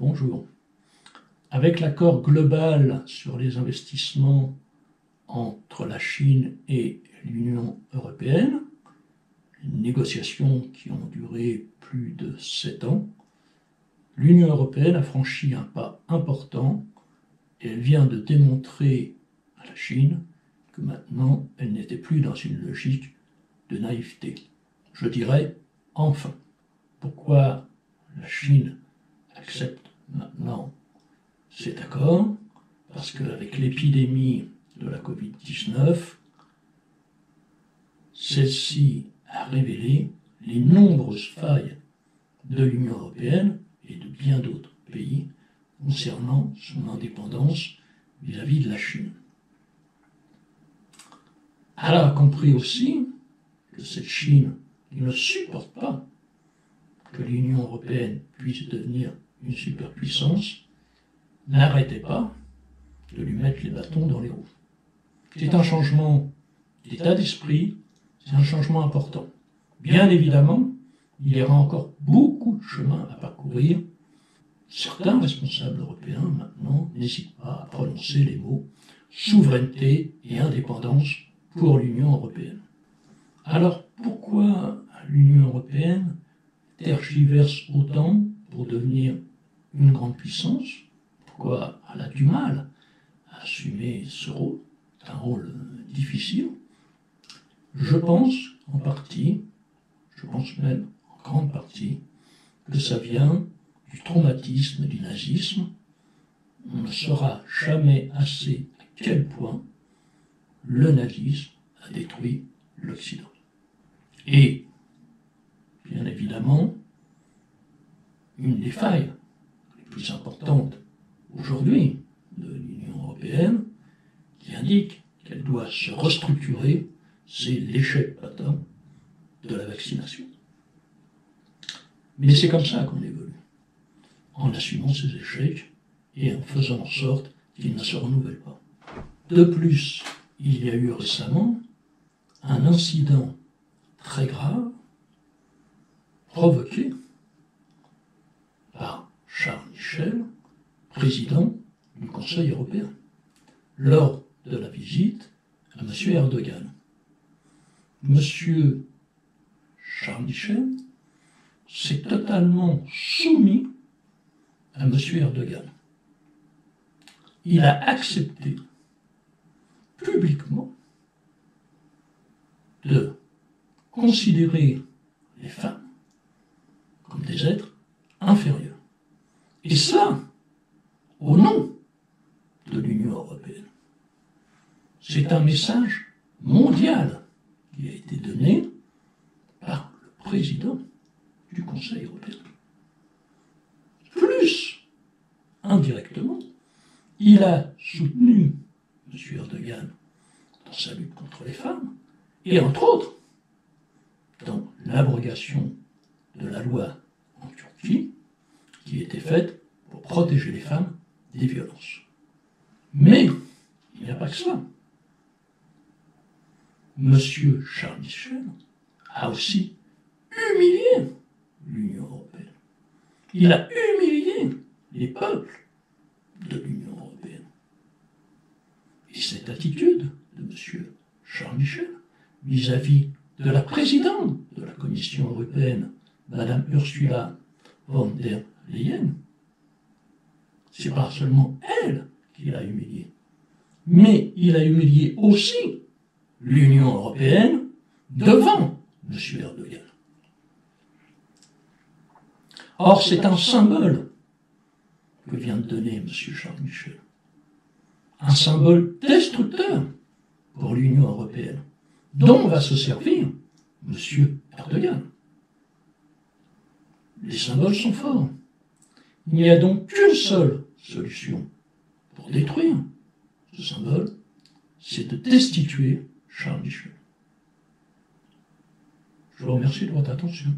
Bonjour. Avec l'accord global sur les investissements entre la Chine et l'Union européenne, négociations qui ont duré plus de 7 ans, l'Union européenne a franchi un pas important et elle vient de démontrer à la Chine que maintenant elle n'était plus dans une logique de naïveté. Je dirais enfin. Pourquoi la Chine accepte maintenant cet accord? Parce qu'avec l'épidémie de la Covid-19, celle-ci a révélé les nombreuses failles de l'Union européenne et de bien d'autres pays concernant son indépendance vis-à-vis de la Chine. Elle a compris aussi que cette Chine qui ne supporte pas que l'Union européenne puisse devenir une superpuissance n'arrêtait pas de lui mettre les bâtons dans les roues. C'est un changement d'état d'esprit, c'est un changement important. Bien évidemment, il y aura encore beaucoup de chemin à parcourir. Certains responsables européens, maintenant, n'hésitent pas à prononcer les mots souveraineté et indépendance pour l'Union européenne. Alors, pourquoi l'Union européenne tergiverse autant pour devenir une grande puissance? Pourquoi elle a du mal à assumer ce rôle? C'est un rôle difficile. Je pense en partie, je pense même en grande partie, que ça vient du traumatisme du nazisme. On ne saura jamais assez à quel point le nazisme a détruit l'Occident. Et, bien évidemment, une des failles les plus importantes aujourd'hui de l'Union européenne, qui indique qu'elle doit se restructurer, c'est l'échec patent de la vaccination. Mais c'est comme ça qu'on évolue, en assumant ces échecs et en faisant en sorte qu'ils ne se renouvellent pas. De plus, il y a eu récemment un incident très grave provoqué par Charles Michel, président du Conseil européen, lors de la visite à M. Erdogan. M. Charles Michel s'est totalement soumis à M. Erdogan. Il a accepté publiquement de considérer les femmes comme des êtres inférieurs. Et cela, au nom de l'Union européenne. C'est un message mondial qui a été donné par le président du Conseil européen. Plus, indirectement, il a soutenu M. Erdogan dans sa lutte contre les femmes, et entre autres, dans l'abrogation de la loi en Turquie, qui était faite pour protéger les femmes des violences. Mais il n'y a pas que cela. M. Charles Michel a aussi humilié l'Union européenne. Il a humilié les peuples de l'Union européenne. Et cette attitude de M. Charles Michel vis-à-vis de la présidente de la Commission européenne, Mme Ursula von der Leyen, c'est pas seulement elle qu'il a humilié, mais il a humilié aussi l'Union européenne devant M. Erdogan. Or, c'est un symbole que vient de donner M. Charles Michel. Un symbole destructeur pour l'Union européenne, dont va se servir M. Erdogan. Les symboles sont forts. Il n'y a donc qu'une seule solution pour détruire ce symbole, c'est de destituer Charles Michel. Je vous remercie de votre attention.